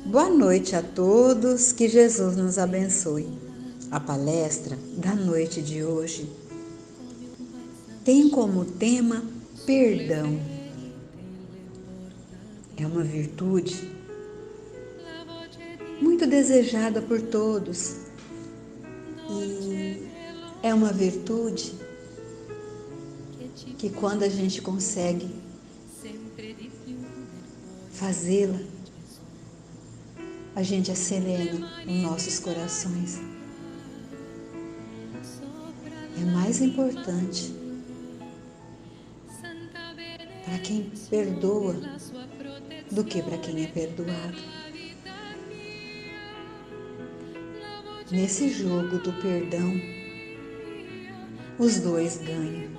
Boa noite a todos, que Jesus nos abençoe. A palestra da noite de hoje tem como tema perdão. É uma virtude muito desejada por todos e é uma virtude que quando a gente consegue fazê-la, a gente acelera os nossos corações. É mais importante para quem perdoa do que para quem é perdoado. Nesse jogo do perdão, os dois ganham.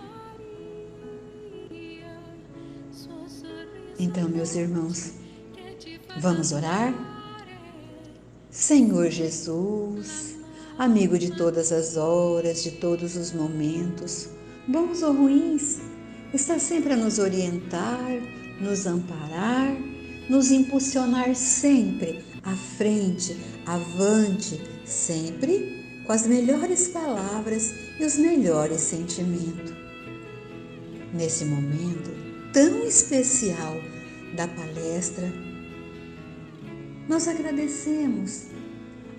Então, meus irmãos, vamos orar? Senhor Jesus, amigo de todas as horas, de todos os momentos, bons ou ruins, está sempre a nos orientar, nos amparar, nos impulsionar sempre à frente, avante, sempre com as melhores palavras e os melhores sentimentos. Nesse momento tão especial da palestra, nós agradecemos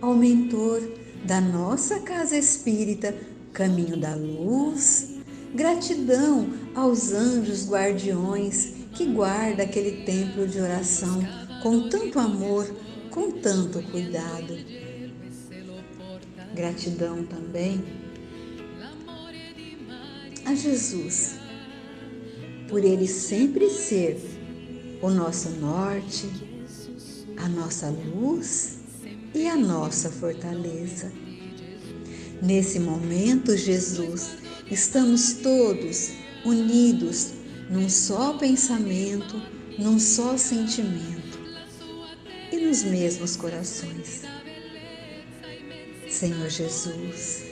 ao mentor da nossa Casa Espírita, Caminho da Luz, gratidão aos anjos guardiões que guarda aquele templo de oração com tanto amor, com tanto cuidado. Gratidão também a Jesus, por Ele sempre ser o nosso norte, a nossa luz e a nossa fortaleza. Nesse momento, Jesus, estamos todos unidos num só pensamento, num só sentimento e nos mesmos corações. Senhor Jesus,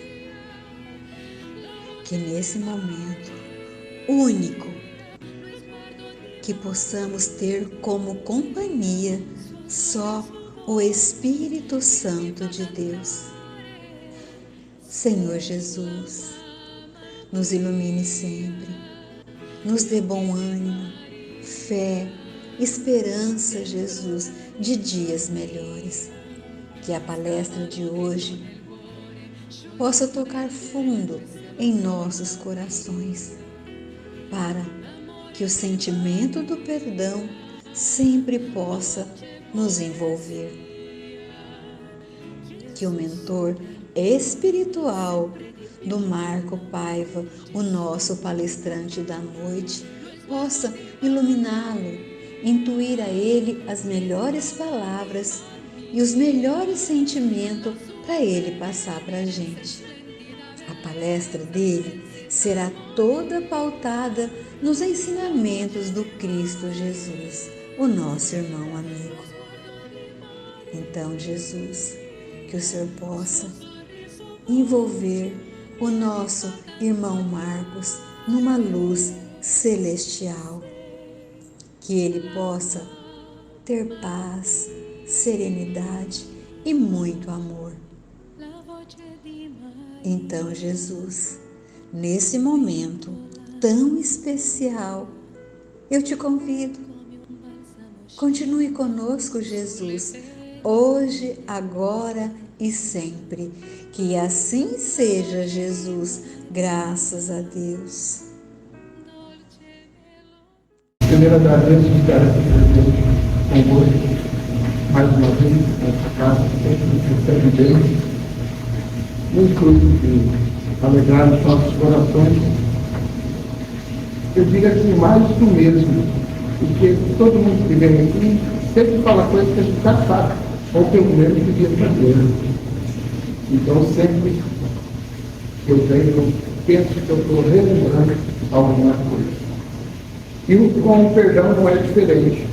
que nesse momento único, que possamos ter como companhia só o Espírito Santo de Deus. Senhor Jesus, nos ilumine sempre, nos dê bom ânimo, fé, esperança, Jesus, de dias melhores. Que a palestra de hoje possa tocar fundo em nossos corações, para que o sentimento do perdão sempre possa nos envolver. Que o mentor espiritual do Marco Paiva, o nosso palestrante da noite, possa iluminá-lo, intuir a ele as melhores palavras e os melhores sentimentos para ele passar para a gente. A palestra dele será toda pautada nos ensinamentos do Cristo Jesus, o nosso irmão amigo. Então, Jesus, que o Senhor possa envolver o nosso irmão Marcos numa luz celestial, que ele possa ter paz, serenidade e muito amor. Então, Jesus, nesse momento tão especial, eu te convido, continue conosco, Jesus, hoje, agora e sempre. Que assim seja, Jesus, graças a Deus. Primeiro agradeço de estar aqui presente convosco, mais uma vez, nessa casa, sempre nos recebe bem, no intuito de alegrar os nossos corações. Eu digo aqui mais do mesmo, porque todo mundo que vem aqui sempre fala coisas que a gente já sabe, ou pelo menos devia fazer. Então, sempre que eu venho, eu penso que eu estou relembrando alguma coisa. E com o perdão não é diferente.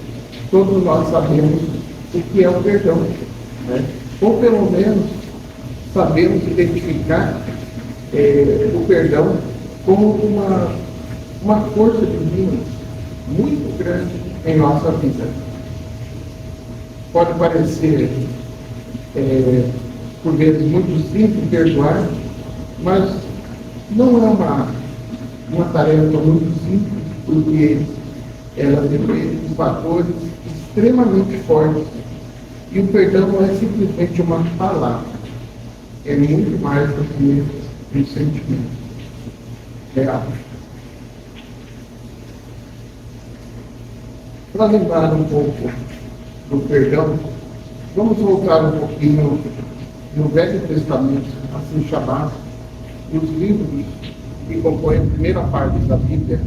Todos nós sabemos o que é o perdão, né? Ou pelo menos sabemos identificar o perdão como uma força divina muito grande em nossa vida. Pode parecer, por vezes, muito simples perdoar, mas não é uma tarefa muito simples, porque ela depende de fatores extremamente fortes. E o perdão não é simplesmente uma palavra, é muito mais do que um sentimento real. Para lembrar um pouco do perdão, vamos voltar um pouquinho no Velho Testamento, assim chamado, os livros que compõem a primeira parte da Bíblia,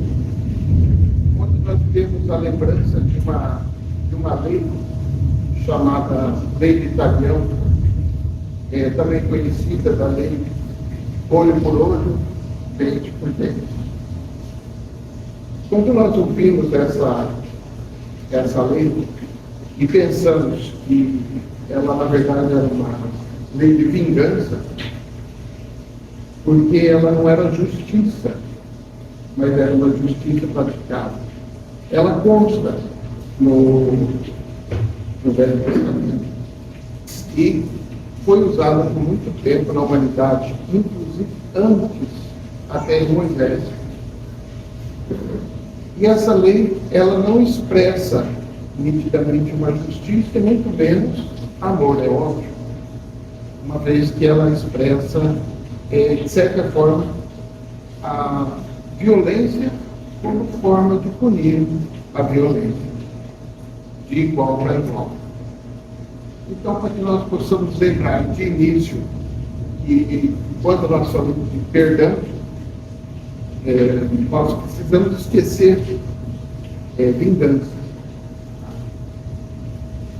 onde nós temos a lembrança de uma lei chamada Lei de Italião, também conhecida da lei olho por olho, dente por dente. Quando nós ouvimos essa lei e pensamos que ela, na verdade, era uma lei de vingança, porque ela não era justiça, mas era uma justiça praticada. Ela consta no Velho Testamento e foi usada por muito tempo na humanidade, inclusive antes até de Moisés. E essa lei, ela não expressa nitidamente uma justiça e muito menos amor, é óbvio, uma vez que ela expressa, de certa forma, a violência como forma de punir a violência, de igual para igual. Então, para que nós possamos lembrar de início que, quando nós falamos de perdão, nós precisamos esquecer vingança.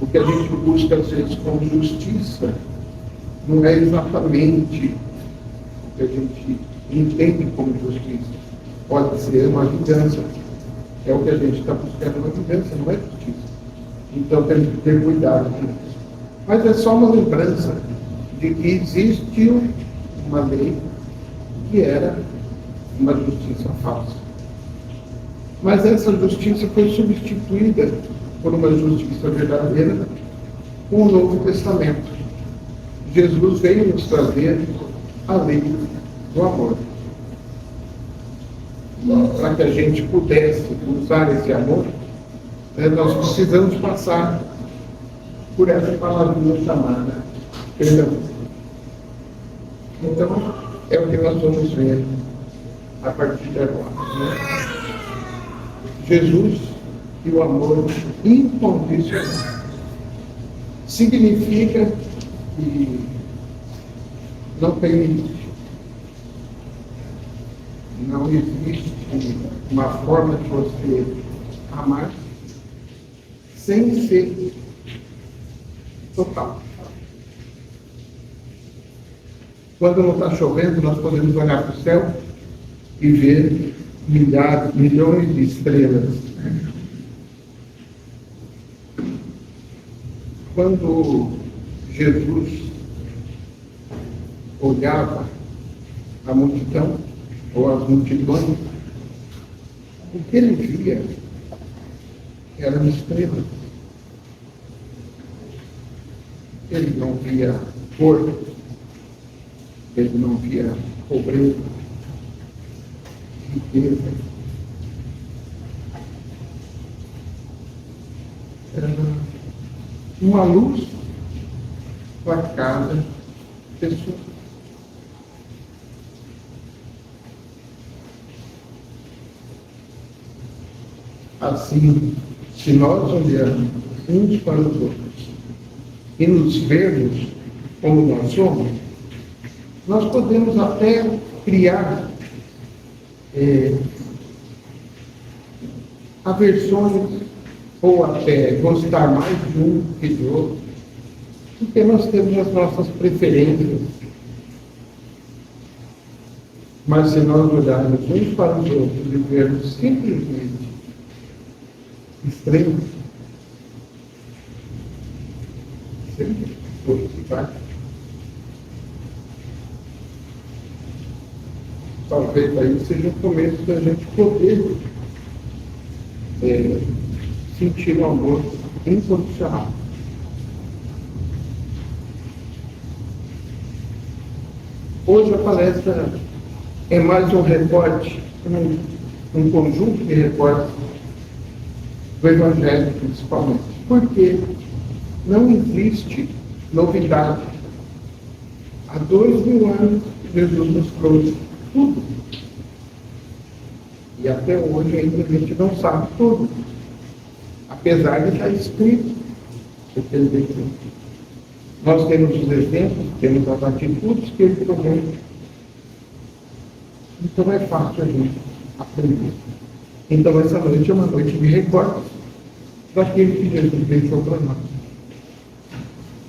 O que a gente busca, às vezes, com justiça, não é exatamente o que a gente entende como justiça. Pode ser uma vingança. É o que a gente está buscando, uma vingança, não é justiça. Então, temos que ter cuidado com isso. Mas é só uma lembrança de que existe uma lei que era uma justiça falsa. Mas essa justiça foi substituída por uma justiça verdadeira com o Novo Testamento. Jesus veio nos trazer a lei do amor. Para que a gente pudesse usar esse amor, nós precisamos passar por essa palavrinha chamada perdão. Então, é o que nós vamos ver a partir de agora. Né? Jesus e o amor incondicional significa que não tem limite. Não existe uma forma de você amar sem ser total. Quando não está chovendo, nós podemos olhar para o céu e ver milhões de estrelas. Quando Jesus olhava a multidão, ou as multidões, o que ele via eram estrelas. Ele não via cor, ele não via pobreza, riqueza. Era uma luz para cada pessoa. Assim, se nós olharmos uns para os outros e nos vermos como nós somos, nós podemos até criar aversões ou até gostar mais de um que de outro, porque nós temos as nossas preferências. Mas se nós olharmos uns para os outros e vermos simplesmente extremos, sempre positivar, talvez aí seja o começo da gente poder sentir o amor incondicional. Hoje a palestra é mais um recorte, um conjunto de recortes do Evangelho, principalmente. Porque não existe novidade. Há 2000 anos, Jesus nos trouxe tudo. E até hoje ainda a gente não sabe tudo. Apesar de estar escrito. Nós temos os exemplos, temos as atitudes que ele promete. Então é fácil a gente aprender. Então essa noite é uma noite de recortes daquilo que Jesus deixou para nós.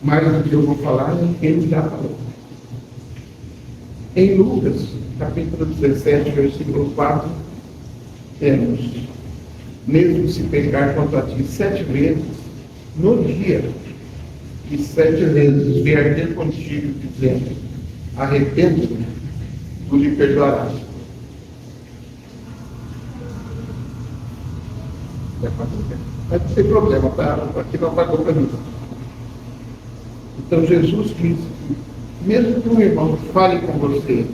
Mais do que eu vou falar, ele já falou. Em Lucas, capítulo 17, versículo 4, temos: mesmo se pecar contra ti 7 vezes no dia, e 7 vezes vier ter contigo dizendo, arrependo-me, tu lhe perdoarás. Mas não tem problema, tá? Aqui não pagou para mim. Então Jesus disse que, mesmo que um irmão fale com você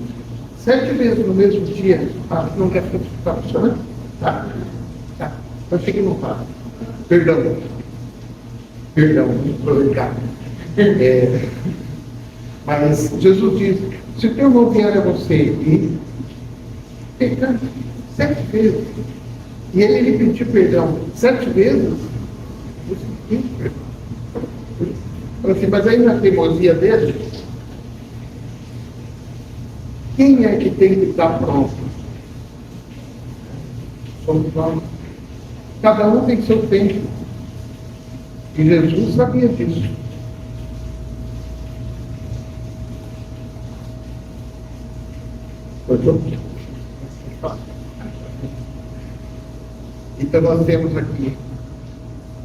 7 vezes no mesmo dia, não quer ficar funcionando? Tá. Então fique no fato. Perdão, obrigado. Mas Jesus diz, se o teu irmão vier a você e pecar 7 vezes, e ele lhe pedir perdão 7 vezes, você tem perdão. Assim, mas aí na teimosia dele, quem é que tem que estar pronto? Somos nós. Cada um tem seu tempo. E Jesus sabia disso. Então nós temos aqui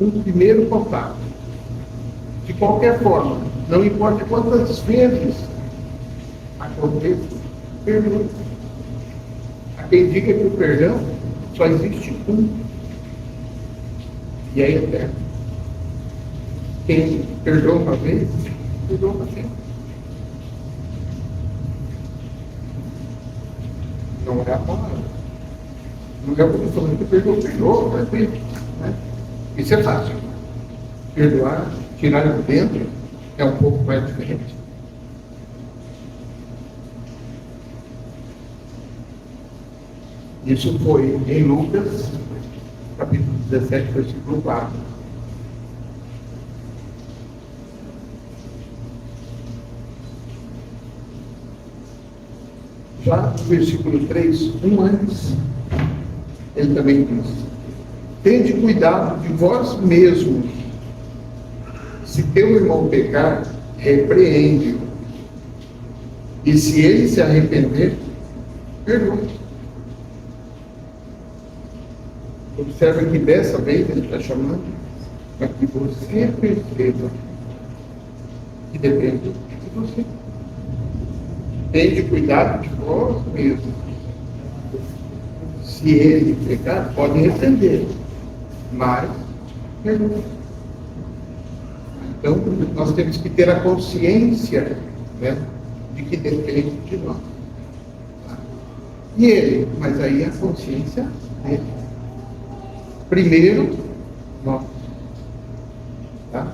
um primeiro contato. De qualquer forma, não importa quantas vezes aconteça, perdoe. Há quem diga que o perdão só existe um. E é eterno. Quem perdoa uma vez, perdoa para sempre. Não é a palavra. Não é o que eu estou falando que perdoa, tranquilo. Né? Isso é fácil. Perdoar, tirar de dentro, é um pouco mais diferente. Isso foi em Lucas, capítulo 17, versículo 4. Já no versículo 3, antes, ele também diz: tende cuidado de vós mesmos. Se teu irmão pecar, repreende-o. E se ele se arrepender, perdoe. Observa que dessa vez ele está chamando para que você perceba que depende de você. Tende cuidado de vós mesmos. Se ele pecar, pode repreender, mas perdoe. Então, nós temos que ter a consciência, né, de que depende de nós. E ele, mas aí a consciência dele. Primeiro, nós. Tá?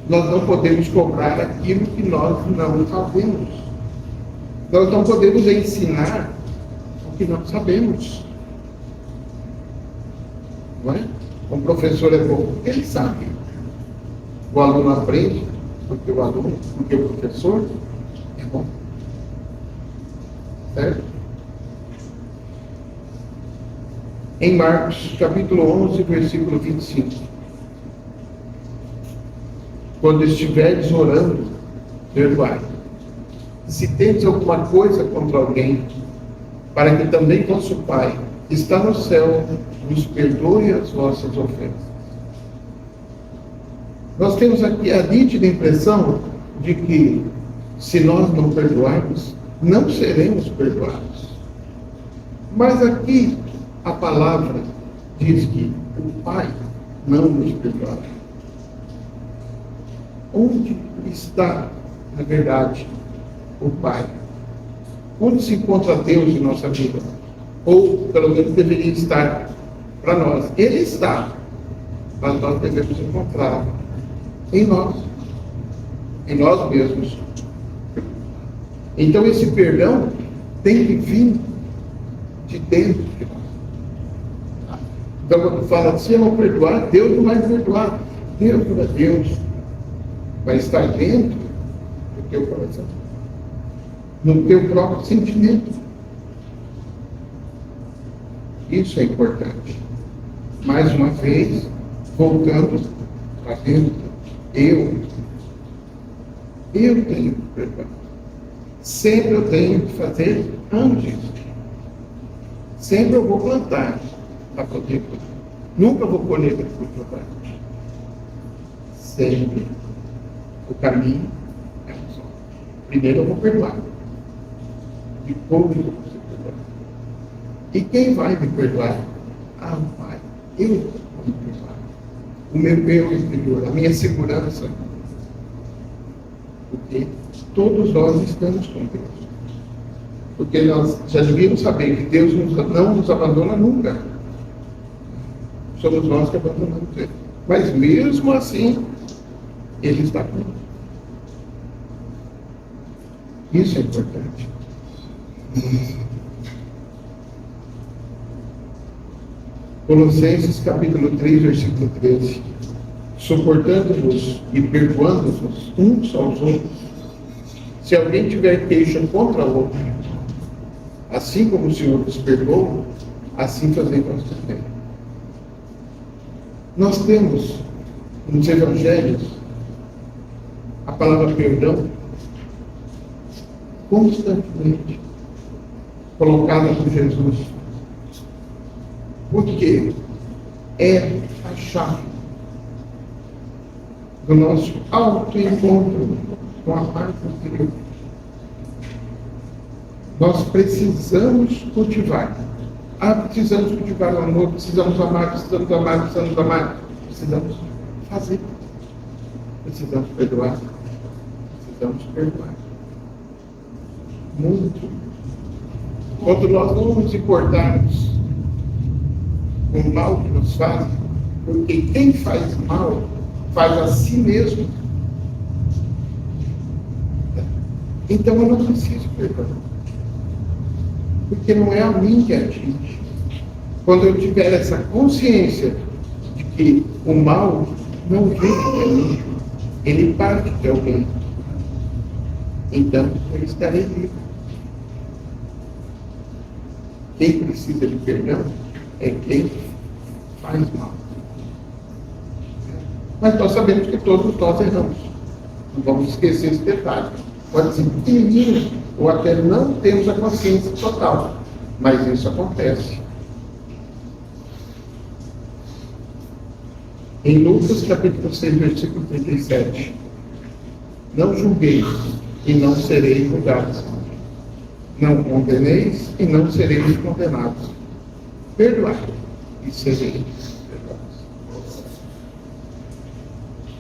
Nós não podemos cobrar aquilo que nós não sabemos. Nós não podemos ensinar o que não sabemos. Não é? Um professor é bom, ele sabe. O aluno aprende, porque o professor é bom. Certo? Em Marcos, capítulo 11, versículo 25. Quando estiveres orando, perdoai. Se tendes alguma coisa contra alguém, para que também vosso Pai, que está no céu, vos perdoe as vossas ofensas. Nós temos aqui a nítida impressão de que, se nós não perdoarmos, não seremos perdoados. Mas aqui, a palavra diz que o Pai não nos perdoará. Onde está, na verdade, o Pai? onde se encontra Deus em nossa vida? Ou, pelo menos, deveria estar para nós. Ele está, mas nós devemos encontrar em nós mesmos. Então, esse perdão tem que vir de dentro de nós. Então, quando fala, se eu não perdoar, Deus não vai perdoar. Deus vai estar dentro do teu coração, no teu próprio sentimento. Isso é importante. Mais uma vez, voltando para dentro, eu tenho que perdoar. Sempre eu tenho que fazer antes. Sempre eu vou plantar para poder colher. Nunca vou colher depois de plantar. Sempre o caminho é um só. Primeiro eu vou perdoar. Depois eu vou ser perdoado. E quem vai me perdoar? Ah, o Pai. Eu vou me perdoar. O meu eu interior, a minha segurança. Porque todos nós estamos com Deus. Porque nós já devíamos saber que Deus não nos abandona nunca. Somos nós que abandonamos Ele. Mas mesmo assim, Ele está conosco. Isso é importante. Colossenses capítulo 3, versículo 13. Suportando-vos e perdoando-vos uns aos outros, se alguém tiver queixa contra o outro, assim como o Senhor vos perdoou, assim fazei nós também. Nós temos nos evangelhos a palavra perdão constantemente colocada por Jesus, porque é a chave do nosso autoencontro com a paz interior. Nós precisamos cultivar. Precisamos cultivar o amor, precisamos amar, precisamos fazer. Precisamos perdoar. Precisamos perdoar. Muito. Quando nós não nos importarmos com o mal que nos fazem, porque quem faz mal faz a si mesmo. Então eu não preciso perdoar. Porque não é a mim que atinge. Quando eu tiver essa consciência de que o mal não vem de mim, ele parte de alguém, então eu estarei livre. Quem precisa de perdão é quem faz mal. Mas nós sabemos que todos nós erramos. Não vamos esquecer esse detalhe. Pode ser pequenininho, ou até não temos a consciência total. Mas isso acontece. Em Lucas capítulo 6, versículo 37. Não julgueis e não sereis julgados. Não condeneis e não sereis condenados. Perdoai e sereis perdoados.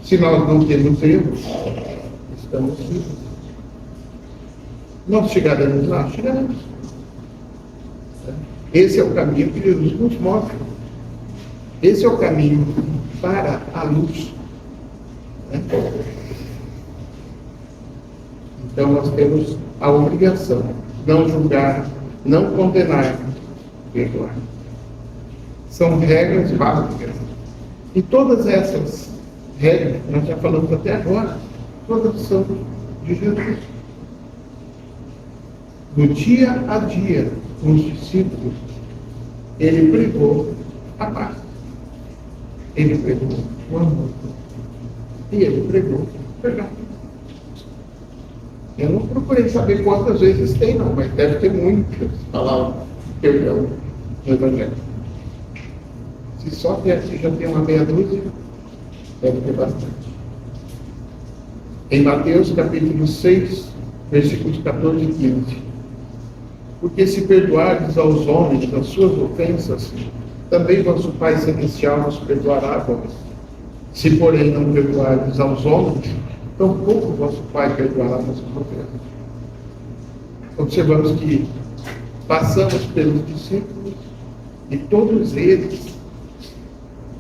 Se nós não temos erros, estamos vivos. Nós chegaremos lá? Chegaremos. Esse é o caminho que Jesus nos mostra. Esse é o caminho para a luz. Então nós temos a obrigação de não julgar, não condenar, perdoar. São regras básicas. E todas essas regras, nós já falamos até agora, todas são de Jesus. No dia a dia, com os discípulos, ele pregou a paz. Ele pregou o amor. E ele pregou o perdão. Eu não procurei saber quantas vezes tem, não, mas deve ter muitas palavras perdão no Evangelho. Se só aqui já tem uma meia dúzia, deve ter bastante. Em Mateus capítulo 6, versículos 14 e 15. Porque se perdoardes aos homens as suas ofensas, também vosso Pai Celestial nos perdoará a vós. Se, porém, não perdoardes aos homens, tampouco vosso Pai perdoará vossas ofensas. observamos que passamos pelos discípulos e todos eles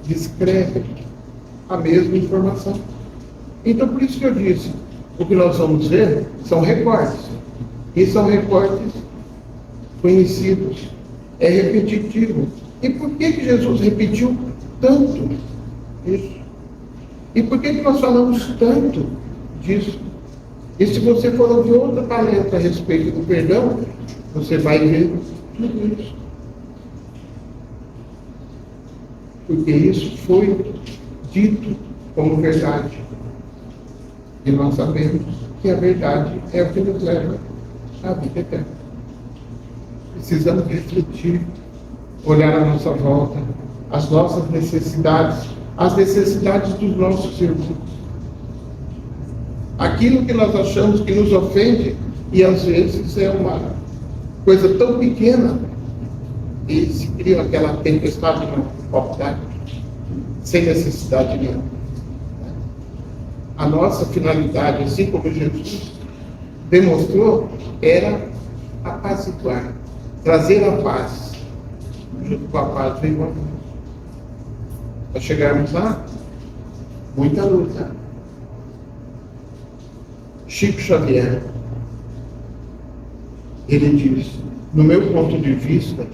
descrevem a mesma informação. Então, por isso que eu disse, o que nós vamos ver são recortes. E são recortes conhecidos. É repetitivo. E por que Jesus repetiu tanto isso? E por que nós falamos tanto disso? E se você for ouvir outra palestra a respeito do perdão, você vai ver tudo isso. Porque isso foi dito como verdade. E nós sabemos que a verdade é o que nos leva à vida eterna. Precisamos refletir, olhar à nossa volta, as nossas necessidades, as necessidades dos nossos irmãos. Aquilo que nós achamos que nos ofende, e às vezes é uma coisa tão pequena, e se cria aquela tempestade na copo d'água, sem necessidade nenhuma. A nossa finalidade, assim como Jesus demonstrou, era apaziguar, trazer a paz. Junto com a paz veio o amor. Para chegarmos lá, muita luta. Chico Xavier, ele diz: no meu ponto de vista,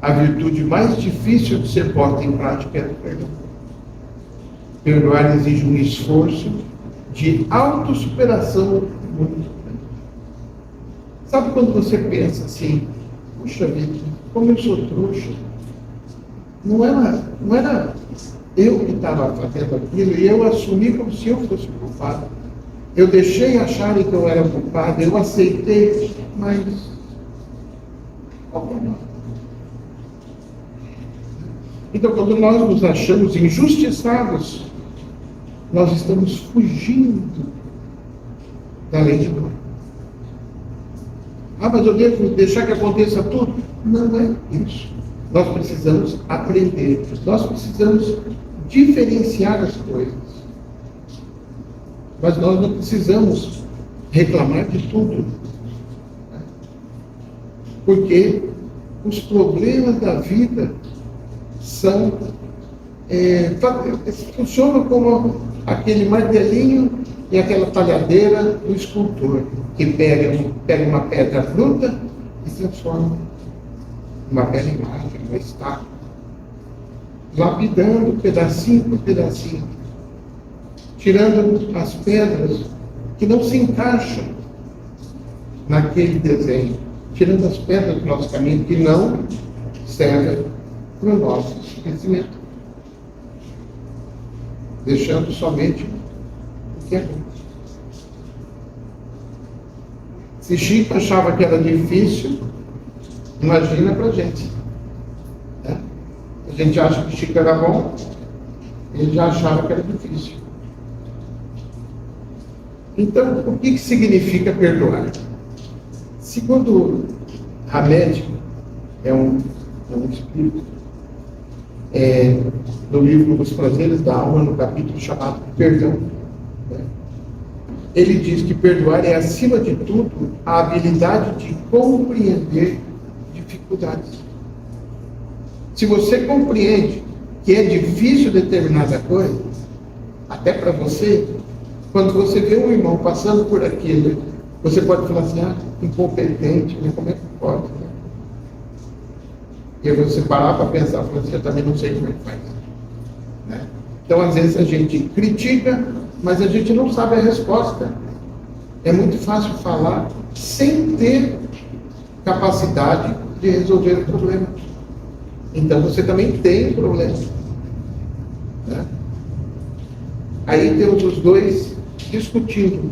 a virtude mais difícil de ser posta em prática é o perdão. Perdoar exige um esforço de autossuperação muito grande. Sabe quando você pensa assim, puxa vida, como eu sou trouxa? Não era eu que estava fazendo aquilo, e eu assumi como se eu fosse culpado. Eu deixei acharem que eu era culpado, eu aceitei, mas então, quando nós nos achamos injustiçados, nós estamos fugindo da lei de Deus. Ah, mas eu devo deixar que aconteça tudo? Não é isso. Nós precisamos aprender, nós precisamos diferenciar as coisas. Mas nós não precisamos reclamar de tudo. Porque os problemas da vida funcionam como aquele martelinho e aquela talhadeira do escultor, que pega uma pedra bruta e transforma uma bela imagem, uma estátua, lapidando pedacinho por pedacinho, tirando as pedras que não se encaixam naquele desenho, tirando as pedras do nosso caminho que não servem para o nosso crescimento, deixando somente o que é bom. Se Chico achava que era difícil, imagina para a gente. Né? A gente acha que Chico era bom, ele já achava que era difícil. Então, o que significa perdoar? Segundo Hamed, é um espírito, no livro Os Prazeres da Alma, no capítulo chamado Perdão, né? Ele diz que perdoar é, acima de tudo, a habilidade de compreender dificuldades. Se você compreende que é difícil determinada coisa, até para você, quando você vê um irmão passando por aquilo, você pode falar assim, incompetente, né? Como é que pode? Né? E aí você parar para pensar, falar assim, eu também não sei como é que faz. Né? Então, às vezes, a gente critica, mas a gente não sabe a resposta. É muito fácil falar sem ter capacidade de resolver o problema. Então, você também tem um problema. Né? Aí temos os dois discutindo.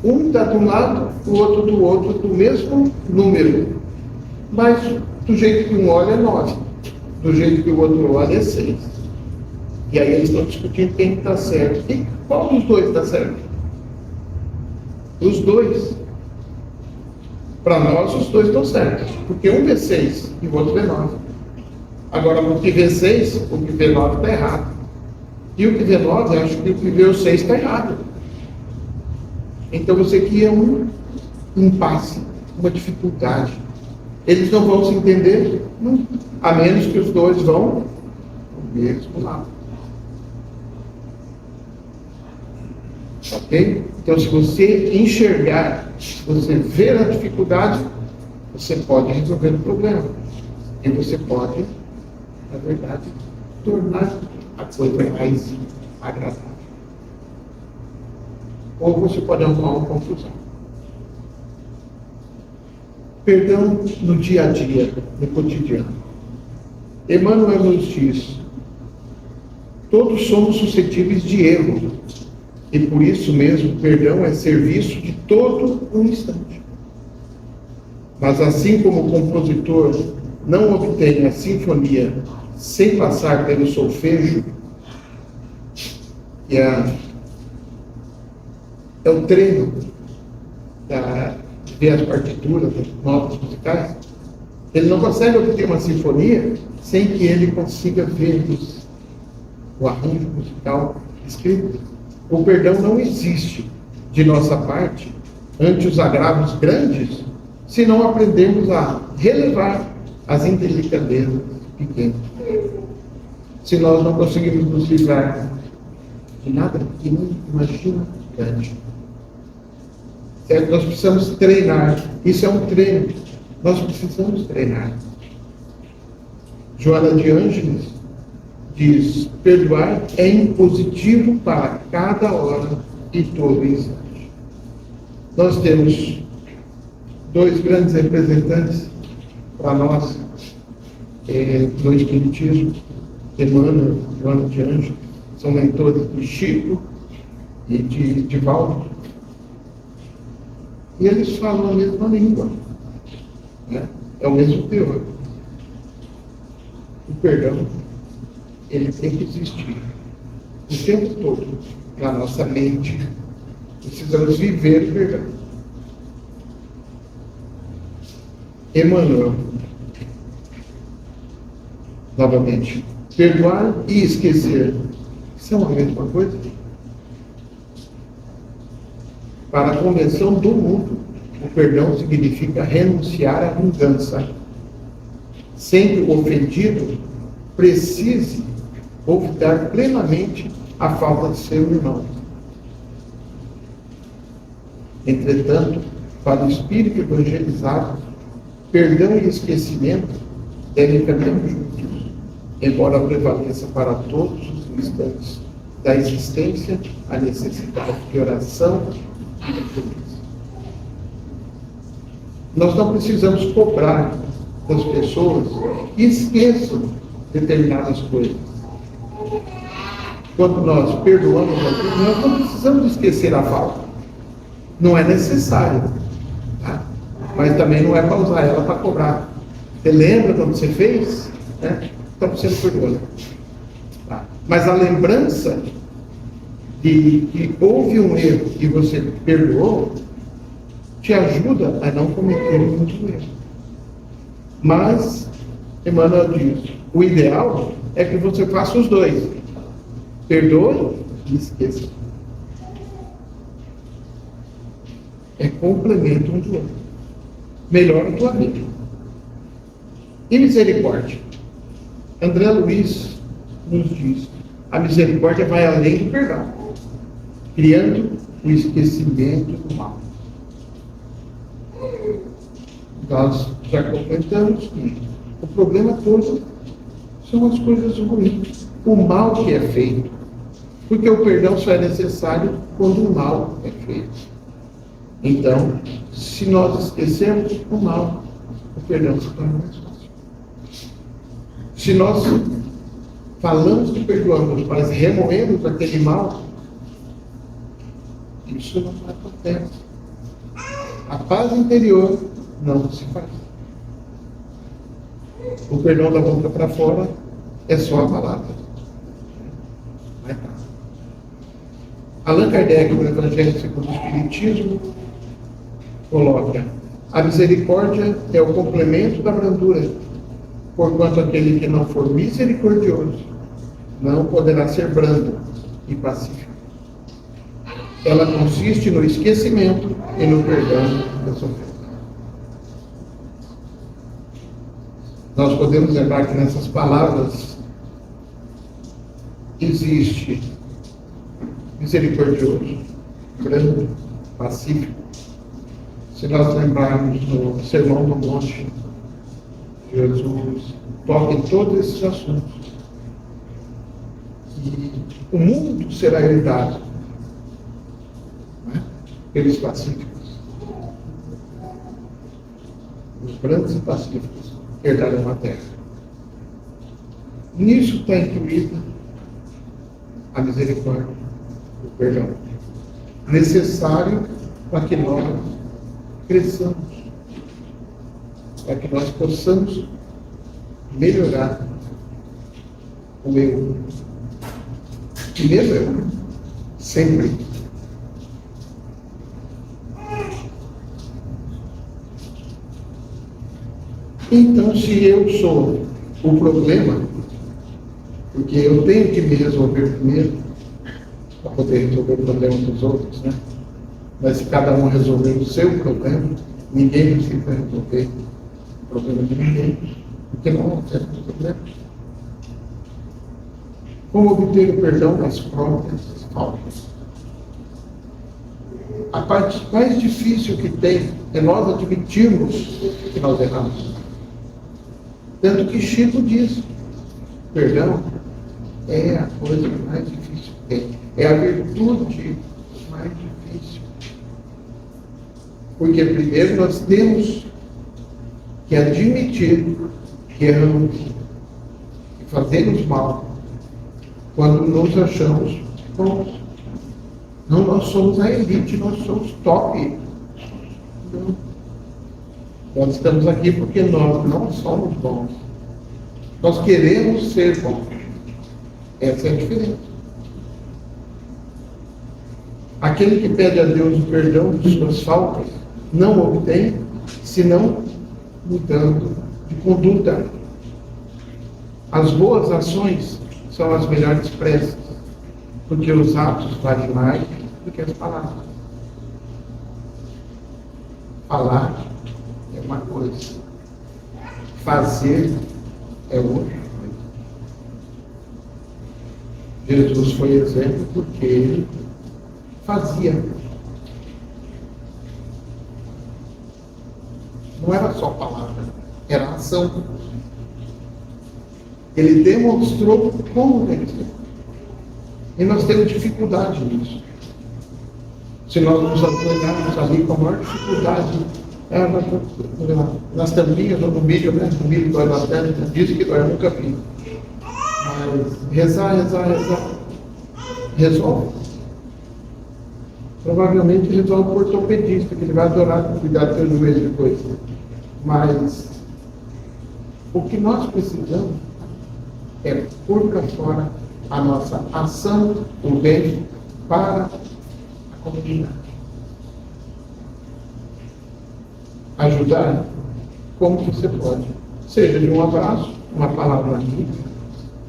Um está de um lado, o outro do outro, do mesmo número. Mas do jeito que um olha é 9. Do jeito que o outro olha é 6. E aí eles estão discutindo quem está certo. E qual dos dois está certo? Os dois. Para nós, os dois estão certos. Porque um vê 6 e o outro vê 9. Agora, o que vê 6, o que vê 9 está errado. E o que vê 9, acho que o que vê o 6 está errado. Então você cria um impasse. uma dificuldade. Eles não vão se entender, não, a menos que os dois vão no mesmo lado. Ok? Então, se você enxergar, se você ver a dificuldade, você pode resolver o problema. E você pode, na verdade, tornar a coisa mais agradável. Ou você pode arrumar uma confusão. Perdão no dia a dia, no cotidiano. Emmanuel nos diz: todos somos suscetíveis de erro. E por isso mesmo, perdão é serviço de todo um instante. Mas assim como o compositor não obtém a sinfonia sem passar pelo solfejo, que é o treino de ver as partituras, das notas musicais, ele não consegue obter uma sinfonia sem que ele consiga ver o arranjo musical escrito. O perdão não existe de nossa parte ante os agravos grandes se não aprendemos a relevar as indelicadezas pequenas. Se nós não conseguimos nos livrar de nada pequeno, imagina grande. Certo? Nós precisamos treinar. Isso é um treino. Nós precisamos treinar. Joana de Ângeles diz: perdoar é impositivo para cada hora e todo instante. Nós temos dois grandes representantes para nós no Espiritismo, Emmanuel e Joana de Ângeles, são mentores de Chico e de Divaldo. E eles falam a mesma língua, né? É o mesmo teor. O perdão, ele tem que existir o tempo todo na nossa mente. Precisamos viver o perdão. Emmanuel, novamente, perdoar e esquecer são a mesma coisa? Para a convenção do mundo, o perdão significa renunciar à vingança. Sempre o ofendido precise olvidar plenamente a falta de seu irmão. Entretanto, para o espírito evangelizado, perdão e esquecimento devem caminhar juntos, embora prevaleça para todos os instantes da existência a necessidade de oração e de fortaleza. Nós não precisamos cobrar das pessoas que esqueçam determinadas coisas. Quando nós perdoamos alguém, nós não precisamos esquecer a falta. Não é necessário. Tá? Mas também não é para usar ela para cobrar. Você lembra quando você fez? Né? Então você não perdoa. Tá? Mas a lembrança de que houve um erro e você perdoou, te ajuda a não cometer muito erro. Mas, Emmanuel diz, o ideal é que você faça os dois. Perdoe e esqueça. É complemento um do outro. Melhora a tua vida. E misericórdia? André Luiz nos diz, a misericórdia vai além do perdão, criando o esquecimento do mal. Nós já comentamos que o problema todo são as coisas ruins, o mal que é feito. Porque o perdão só é necessário quando o mal é feito. Então, se nós esquecermos o mal, o perdão se torna mais fácil. Se nós falamos que perdoamos, mas remoemos aquele mal, isso não acontece. A paz interior não se faz. O perdão da boca para fora é só a palavra. Vai cá. Allan Kardec, no Evangelho segundo o Espiritismo, coloca: a misericórdia é o complemento da brandura, porquanto aquele que não for misericordioso não poderá ser brando e pacífico. Ela consiste no esquecimento e no perdão das ofensas. Nós podemos lembrar que nessas palavras existe misericordioso, grande, pacífico. Se nós lembrarmos do Sermão do Monte, Jesus toca em todos esses assuntos. E o mundo será herdado, né, pelos pacíficos. Os grandes e pacíficos herdarão a terra. Nisso está incluída a misericórdia, o perdão, necessário para que nós cresçamos, para que nós possamos melhorar o eu. E mesmo eu, sempre. Então, se eu sou o problema, porque eu tenho que me resolver primeiro, para poder resolver o problema dos outros, né? Mas se cada um resolver o seu problema, ninguém precisa resolver o problema de ninguém, porque não é o problema. Como obter o perdão das próprias faltas? A parte mais difícil que tem é nós admitirmos que nós erramos. Tanto que Chico diz, perdão é a coisa mais difícil que tem. É a virtude mais difícil. Porque primeiro nós temos que admitir que erramos, que fazemos mal, quando nos achamos bons. Não, nós somos a elite, nós somos top. Não. Nós estamos aqui porque nós não somos bons. Nós queremos ser bons. Essa é a diferença. Aquele que pede a Deus o perdão de suas faltas não obtém, senão mudando de conduta. As boas ações são as melhores preces, porque os atos valem mais do que as palavras. Falar é uma coisa, fazer é outra coisa. Jesus foi exemplo porque ele fazia. Não era só palavra, era ação. Ele demonstrou como vencer. E nós temos dificuldade nisso. Se nós nos apoiarmos ali com a maior dificuldade, nas tampinhas ou no milho, né? O milho dói bastante, diz que dói, eu nunca vi. Mas rezar, resolve. Provavelmente resolve o ortopedista, que ele vai adorar cuidar do teu joelho depois. Mas o que nós precisamos é pôr para fora a nossa ação, o bem, para a comunidade. Ajudar como você pode. Seja de um abraço, uma palavra amiga.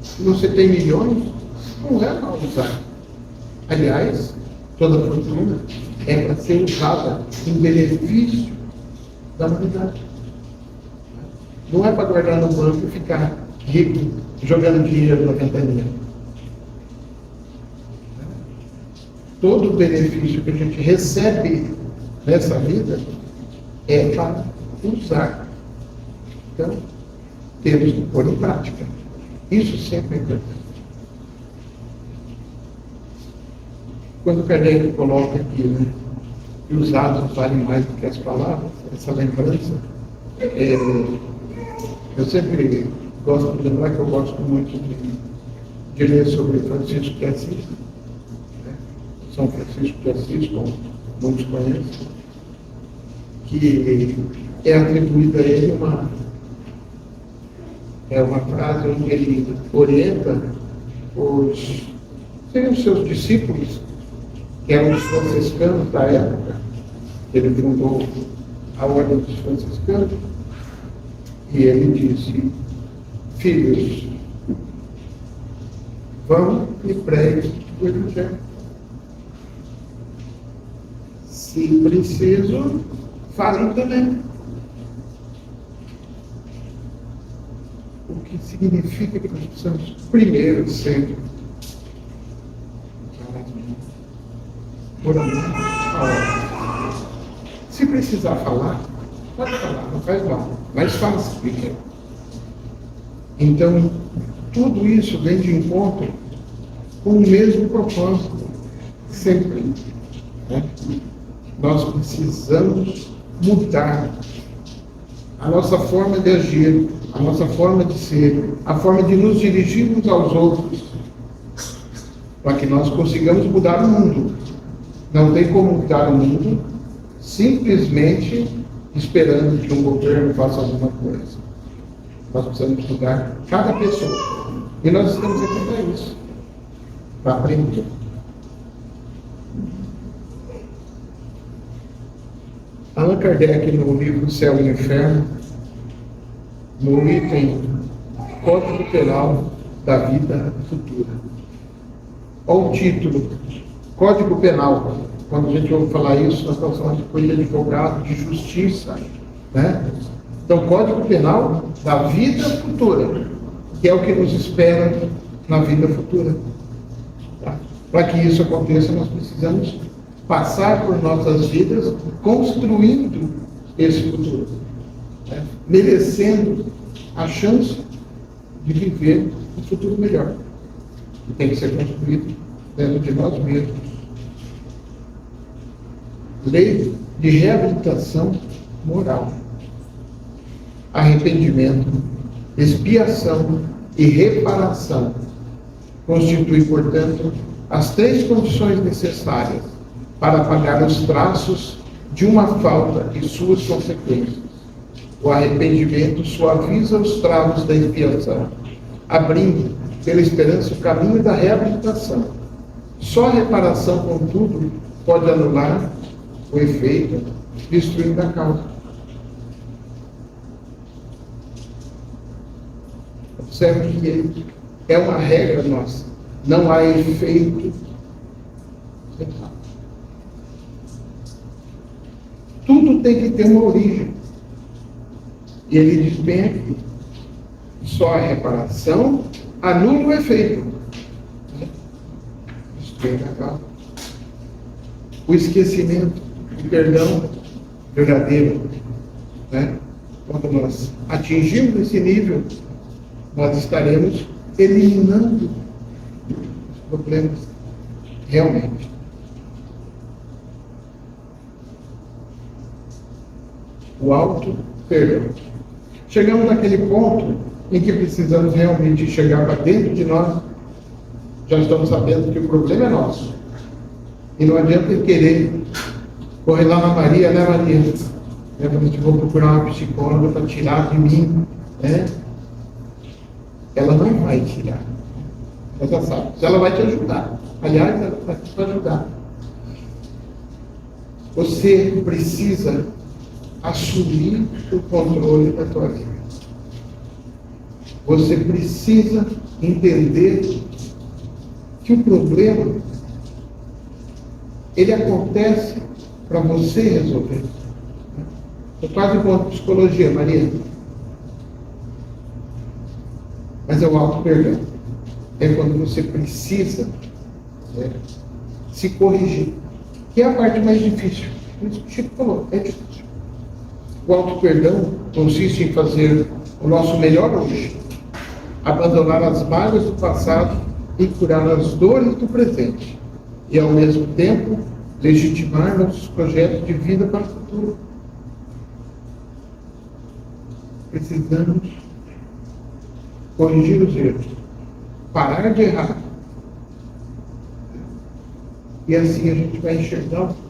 Se você tem milhões, não é para usar. Aliás, toda fortuna é para ser usada em benefício da humanidade. Não é para guardar no banco e ficar rico, jogando dinheiro na ventania. Todo o benefício que a gente recebe nessa vida é para usar. Então, temos que pôr em prática. Isso sempre é importante. Quando Kardec coloca aqui, né, que os atos valem mais do que as palavras, essa lembrança, eu sempre gosto de lembrar que eu gosto muito de ler sobre Francisco de Assis, né? São Francisco de Assis, como muitos conhecem, que é atribuída a ele uma frase onde ele orienta os seus discípulos, que eram os franciscanos da época. Ele fundou a ordem dos franciscanos, e ele disse: filhos, vão e preguem o Evangelho. Se preciso, falem também. significa que nós precisamos primeiro sempre orar. Se precisar falar, pode falar, não faz mal, mas faça primeiro. Então, tudo isso vem de encontro com o mesmo propósito, sempre. Né? Nós precisamos mudar a nossa forma de agir, a nossa forma de ser, a forma de nos dirigirmos aos outros, para que nós consigamos mudar o mundo. Não tem como mudar o mundo simplesmente esperando que um governo faça alguma coisa. Nós precisamos mudar cada pessoa. E nós estamos aqui para isso, para aprender. Allan Kardec, no livro Céu e Inferno, no item Código Penal da Vida Futura. Olha o título, Código Penal. Quando a gente ouve falar isso, nós estamos falando de coisa de advogado, de justiça. Né? Então, Código Penal da Vida Futura, que é o que nos espera na vida futura. Tá? Para que isso aconteça, nós precisamos passar por nossas vidas construindo esse futuro, né? Merecendo a chance de viver um futuro melhor, que tem que ser construído dentro de nós mesmos. Lei de reabilitação moral, arrependimento, expiação e reparação constituem, portanto, as 3 condições necessárias para apagar os traços de uma falta e suas consequências. O arrependimento suaviza os travos da expiação, abrindo, pela esperança, o caminho da reabilitação. Só a reparação, contudo, pode anular o efeito, destruindo a causa. Observe que é uma regra nossa. Não há efeito sem causa. Tudo tem que ter uma origem. E ele diz bem aqui: só a reparação anula o efeito. Destruindo a causa. O esquecimento, o perdão verdadeiro, né? Quando nós atingirmos esse nível, nós estaremos eliminando os problemas realmente. O auto-perdão. Chegamos naquele ponto em que precisamos realmente chegar para dentro de nós. Já estamos sabendo que o problema é nosso. E não adianta querer correr lá na Maria, né, Maria? Eu vou procurar uma psicóloga para tirar de mim, né? Ela não vai tirar. Você já sabe. Ela vai te ajudar. Aliás, ela vai te ajudar. Você precisa assumir o controle da tua vida. Você precisa entender que o problema ele acontece para você resolver. Eu quase conto psicologia, Maria. Mas é o auto-perdão. É quando você precisa se corrigir. Que é a parte mais difícil. Por isso que o Chico falou, é difícil. O auto-perdão consiste em fazer o nosso melhor hoje. Abandonar as mágoas do passado e curar as dores do presente. E, ao mesmo tempo, legitimar nossos projetos de vida para o futuro. Precisamos corrigir os erros, parar de errar. E assim a gente vai enxergar o futuro.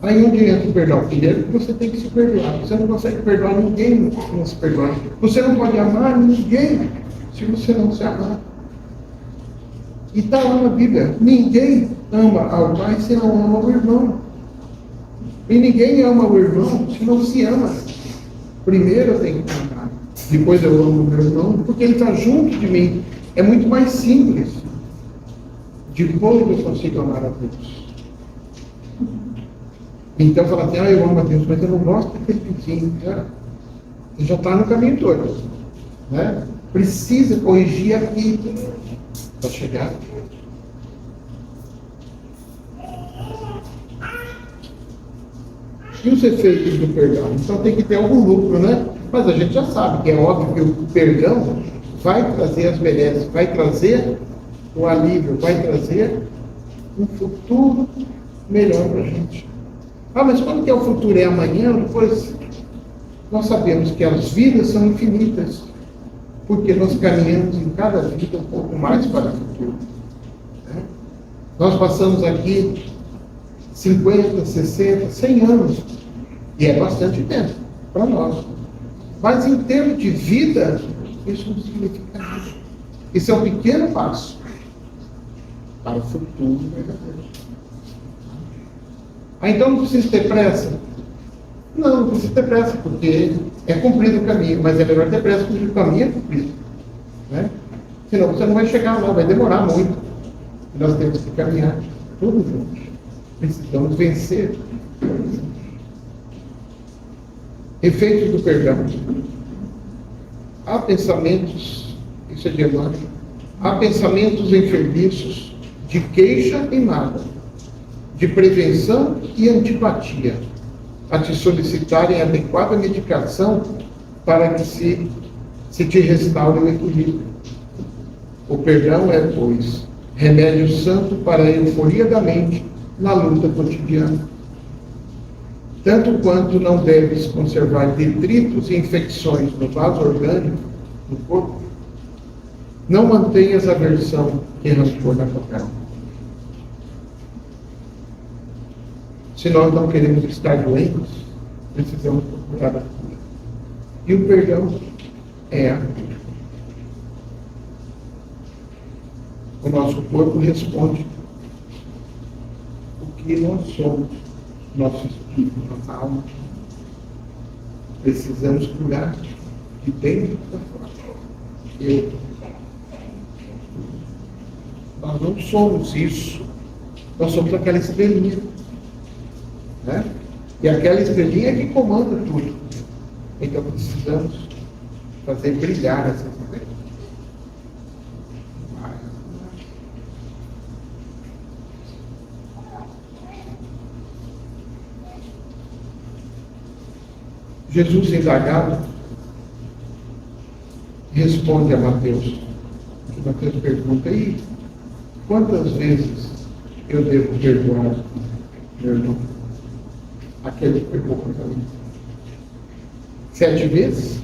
Aí onde entra o perdão? Primeiro que você tem que se perdoar. Você não consegue perdoar ninguém se não se perdoar. Você não pode amar ninguém se você não se amar. E está lá na Bíblia: ninguém ama ao Pai se não ama o irmão. E ninguém ama o irmão se não se ama. Primeiro eu tenho que amar, depois eu amo o meu irmão, porque ele está junto de mim. É muito mais simples. Depois eu consigo amar a Deus. Então fala assim: eu amo a Deus, mas eu não gosto daquele vizinho. Você já está no caminho todo. Né? Precisa corrigir aqui para chegar. E os efeitos do perdão? Então tem que ter algum lucro, né? Mas a gente já sabe que é óbvio que o perdão vai trazer as benesses, vai trazer o alívio, vai trazer um futuro melhor para a gente. Ah, mas quando que é o futuro? É amanhã ou depois? Nós sabemos que as vidas são infinitas, porque nós caminhamos em cada vida um pouco mais para o futuro. Né? Nós passamos aqui 50, 60, 100 anos, e é bastante tempo para nós. Mas em termos de vida, isso não significa nada. Isso é um pequeno passo para o futuro verdadeiro. Ah, então não precisa ter pressa? Não precisa ter pressa, porque é cumprido o caminho, mas é melhor ter pressa porque o caminho é cumprido. Né? Senão você não vai chegar lá, vai demorar muito. E nós temos que caminhar todos juntos. Precisamos vencer. Efeitos do perdão. Há pensamentos, isso é de Emmanuel, há pensamentos enfermiços de queixa e mágoa, de prevenção e antipatia, a te solicitarem adequada medicação para que se te restaure o equilíbrio. O perdão é, pois, remédio santo para a euforia da mente na luta cotidiana. Tanto quanto não deves conservar detritos e infecções no vaso orgânico do corpo, não mantenhas a aversão que rancor na tua alma. Se nós não queremos estar doentes, precisamos procurar a cura. E o perdão é a cura. O nosso corpo responde o que nós somos, nosso espírito, nossa alma. Precisamos curar de dentro para fora. Nós não somos isso. Nós somos aquela estrelinha. Né? E aquela estrelinha que comanda tudo. Então precisamos fazer brilhar essa estrelinha. Jesus, indagado, responde a Mateus. Mateus pergunta: e quantas vezes eu devo perdoar meu irmão? Aquele que pegou contra mim. 7 vezes?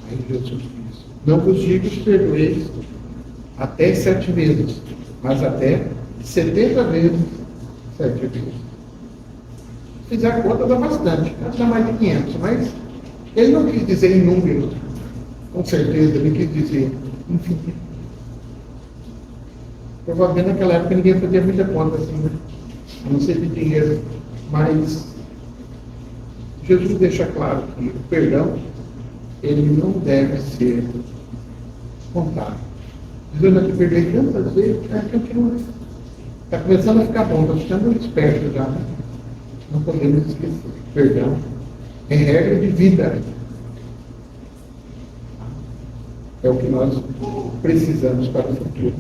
Aí Jesus diz: não vos digo que perdoeis até 7 vezes, mas até 70 vezes 7 vezes. Se fizer a conta, dá bastante. Dá mais de 500, mas ele não quis dizer em número, com certeza, ele quis dizer infinito. Provavelmente naquela época ninguém fazia muita conta assim, né? A não ser de dinheiro. Mas Jesus deixa claro que o perdão, ele não deve ser contado. Jesus aqui perdoei tantas vezes, continua. Está começando a ficar bom, está ficando esperto já. Né? Não podemos esquecer. Perdão é regra de vida. É o que nós precisamos para o futuro.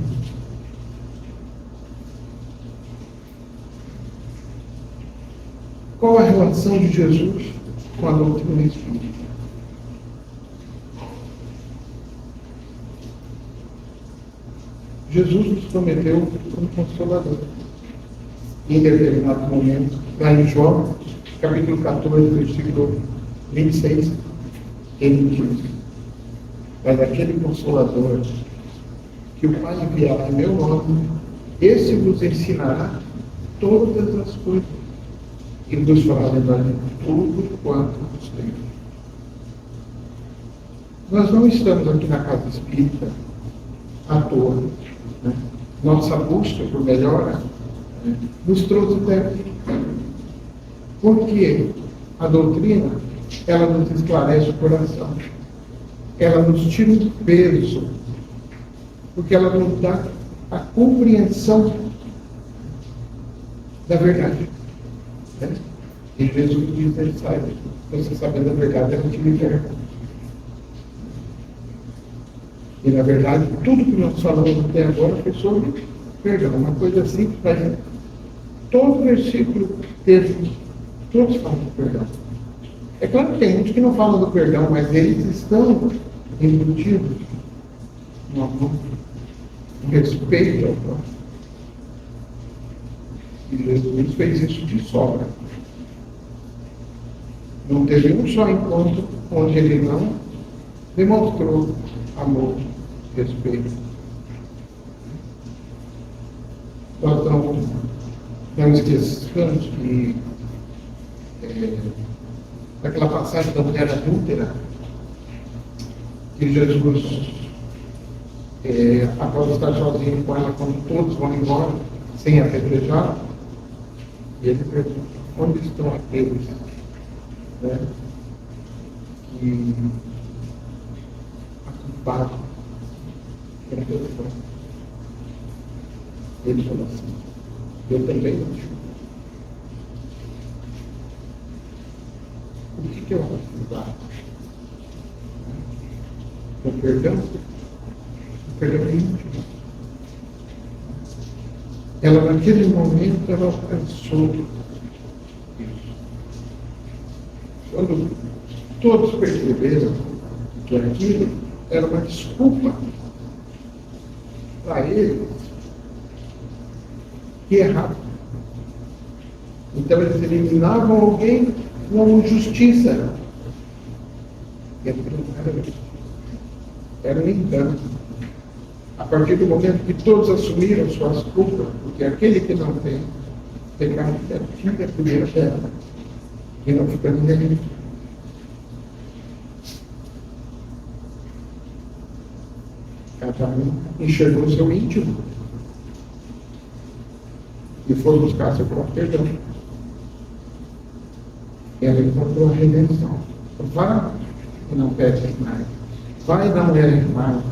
Qual a relação de Jesus com a doutrina espírita? Jesus nos prometeu um consolador. Em determinado momento, lá em João, capítulo 14, versículo 26, ele diz: mas aquele consolador que o Pai enviará em meu nome, esse vos ensinará todas as coisas e vos fará lembrar de tudo quanto vos tenho. Nós não estamos aqui na casa espírita à toa. Né? Nossa busca por melhora nos trouxe até aqui. Porque a doutrina, ela nos esclarece o coração. Ela nos tira o peso. Porque ela nos dá a compreensão da verdade. Né? E Jesus diz, ele sai, você sabendo a verdade, ela te liberta. E na verdade, tudo que nós falamos até agora foi sobre perdão. Uma coisa simples, mas todo versículo texto, todos falam do perdão. É claro que tem muitos que não falam do perdão, mas eles estão embutidos no amor, no respeito ao próximo. E Jesus fez isso de sobra. Não teve um só encontro onde ele não demonstrou amor, respeito. Nós não esqueçamos que aquela passagem da mulher adúltera, que Jesus, após estar sozinho com ela, quando todos vão embora, sem apedrejar, e ele pergunta, onde estão aqueles, né, que acuparam com Deus? Ele falou assim, eu também não julgo. O que eu acho julgar? O perdão? O perdão é íntimo. Ela, naquele momento, ela alcançou isso. Quando todos perceberam que aquilo era uma desculpa para eles que erraram. Então eles eliminavam alguém como justiça. Era um engano. A partir do momento que todos assumiram suas culpas, porque aquele que não tem pecado tinha a primeira pedra, e não fica ninguém. Cada um enxergou o seu íntimo e foi buscar seu próprio perdão. E ela encontrou a redenção. Vá e não peque mais. Vai e não erre mais.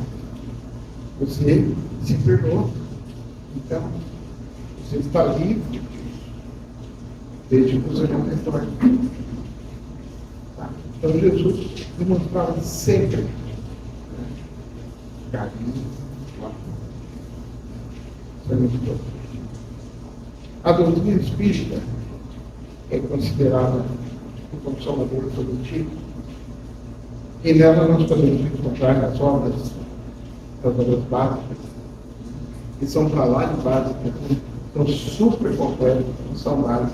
Você se perdoou. Então, você está livre disso. Desde que você não retorne. Tá? Então, Jesus demonstrava sempre carinho, a doutrina espírita é considerada o consolador coletivo, e nela nós podemos encontrar as obras básicas, que são para lá de básicas, são super completas, são básicas,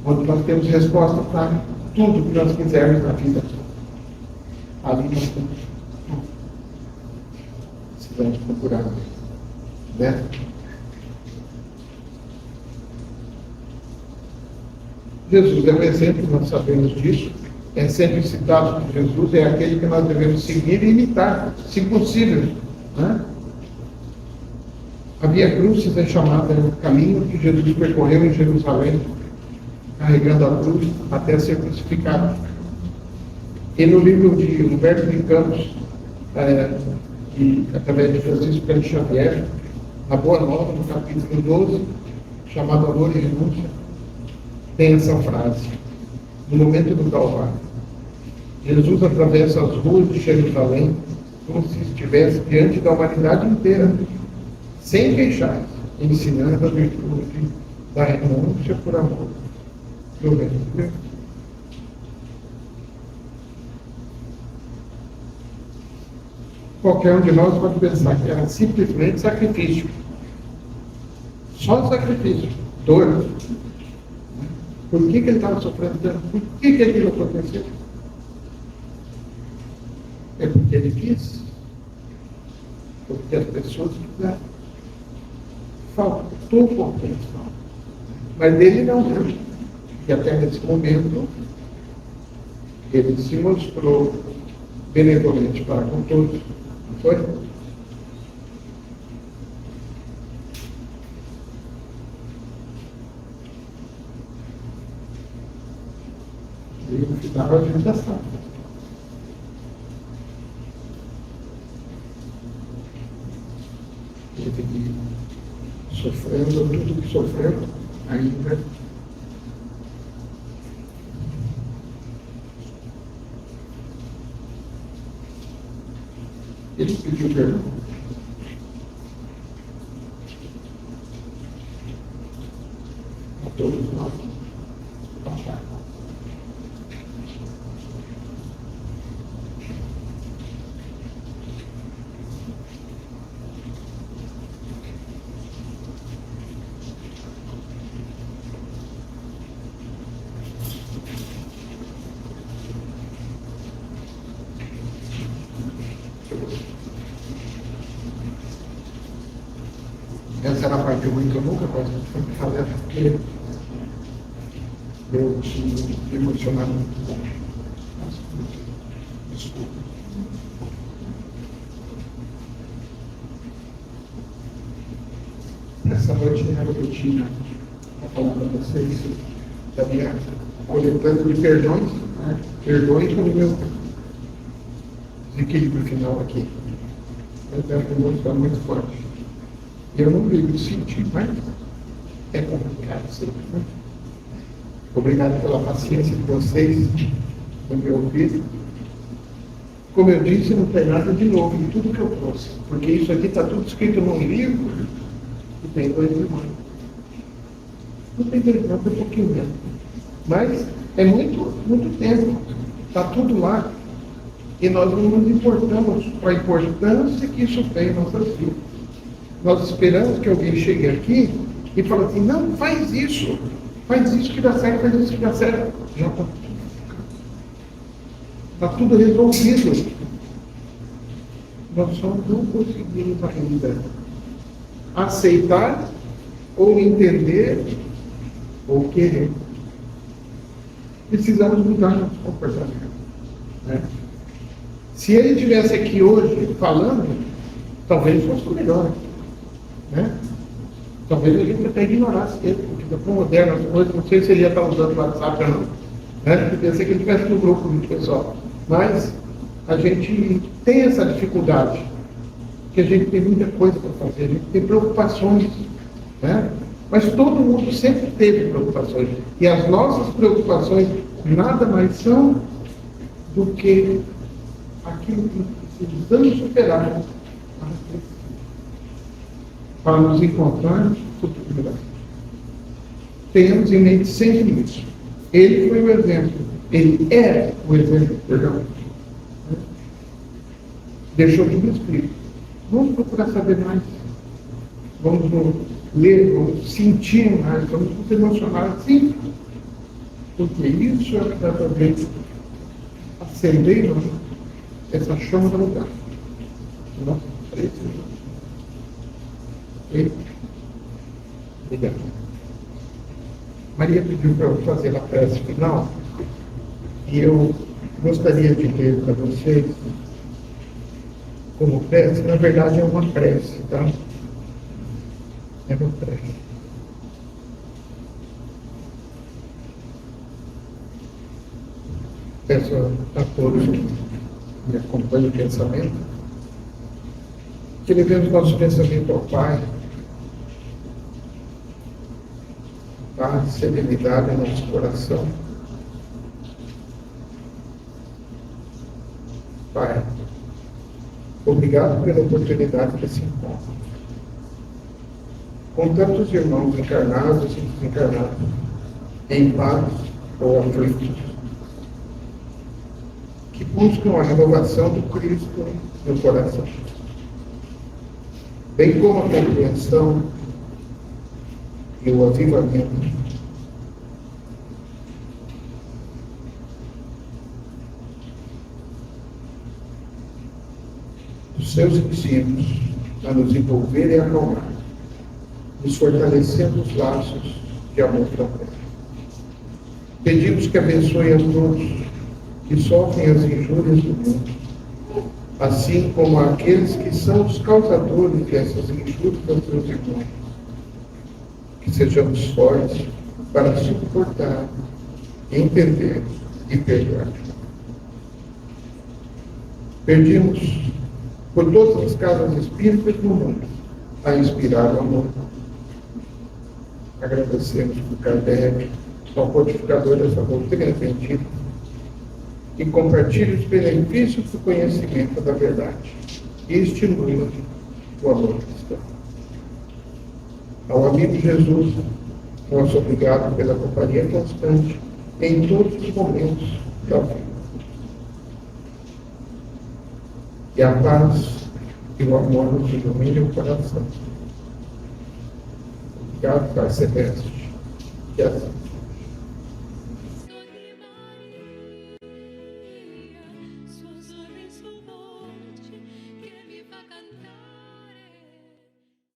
onde nós temos resposta para tudo que nós quisermos na vida. Ali nós temos tudo. Precisamos procurar, né? Jesus é um exemplo, nós sabemos disso, é sempre citado por Jesus, é aquele que nós devemos seguir e imitar, se possível, né? A Via Crucis é chamada o caminho que Jesus percorreu em Jerusalém, carregando a cruz até ser crucificado. E no livro de Humberto de Campos, através de Francisco Cândido Xavier, na Boa Nova, no capítulo 12, chamado Amor e Renúncia, tem essa frase, no momento do Calvário. Jesus atravessa as ruas de Jerusalém como se estivesse diante da humanidade inteira, sem queixar, ensinando a virtude da renúncia por amor do reino de Deus. Qualquer um de nós pode pensar que era simplesmente sacrifício. Só sacrifício, dor. Por que ele estava sofrendo tanto? Por que aquilo aconteceu? É porque ele quis. Porque as pessoas quiseram. Faltou compreensão. Mas ele não viu. E até nesse momento, ele se mostrou benevolente para com todos. Não foi? E no final a gente já sabe. Ele sofrendo tudo que sofreu, ainda Ele pediu perdão. A todos nós. Essa era a parte ruim que eu nunca gosto de fazer, porque eu te emocionar muito. Desculpa. Nessa noite eu tinha falar para vocês da minha coletânea de perdões, né? Perdões pelo meu desequilíbrio final aqui. Eu tenho uma emoção muito forte. Eu não ligo de sentir, mas é complicado sempre. Né? Obrigado pela paciência de vocês no meu ouvido. Como eu disse, não tem nada de novo em tudo que eu trouxe, porque isso aqui está tudo escrito num livro e tem 2 irmãos. Não tem 2 irmãos, tem um pouquinho menos. Mas é muito tempo, está tudo lá. E nós não nos importamos com a importância que isso tem em nossas vidas. Nós esperamos que alguém chegue aqui e fale assim, não, faz isso que dá certo, faz isso que dá certo. Já está tudo resolvido. Nós só não conseguimos ainda aceitar ou entender ou querer. Precisamos mudar nosso comportamento. Né? Se ele estivesse aqui hoje falando, talvez fosse melhor. Né? Talvez a gente até ignorasse ele, porque está tão moderno as coisas, não sei se ele ia estar usando o WhatsApp ou não. Né? Eu pensei que ele estivesse no grupo do pessoal. Mas a gente tem essa dificuldade, que a gente tem muita coisa para fazer, a gente tem preocupações. Né? Mas todo mundo sempre teve preocupações. E as nossas preocupações nada mais são do que aquilo que precisamos superar para nos encontrarmos futuramente. Tenhamos em mente sempre isso. Ele foi o exemplo. Ele é o exemplo, perdão. Deixou tudo escrito. Vamos procurar saber mais. Vamos ler, vamos sentir mais, vamos nos emocionar sim. Porque isso é o que dá para ver acender essa chama do lugar. Nossa, obrigado. Maria pediu para eu fazer a prece final e eu gostaria de ler para vocês como prece. Na verdade é uma prece, tá? É uma prece. Peço a todos que me acompanhem o pensamento que levemos nosso pensamento ao Pai, paz, serenidade no nosso coração. Pai, obrigado pela oportunidade que se encontra. Com tantos irmãos encarnados e desencarnados, em paz ou aflitos, que buscam a renovação do Cristo no coração, bem como a compreensão e o avivamento dos seus ensinos a nos envolver e acalmar, nos fortalecendo os laços de amor fraterno. Pedimos que abençoe a todos que sofrem as injúrias do mundo, assim como aqueles que são os causadores dessas injúrias aos seus irmãos. Que sejamos fortes para suportar, entender e perdoar. Pedimos por todas as casas espíritas do mundo a inspirar o amor. Agradecemos por Kardec, ao codificador dessa doutrina bendita, que compartilha os benefícios do conhecimento da verdade e estimula o amor cristão. Ao amigo Jesus, nosso obrigado pela companhia constante em todos os momentos da vida. E a paz e o amor nos iluminem o coração. Obrigado, Pai Celeste, que assim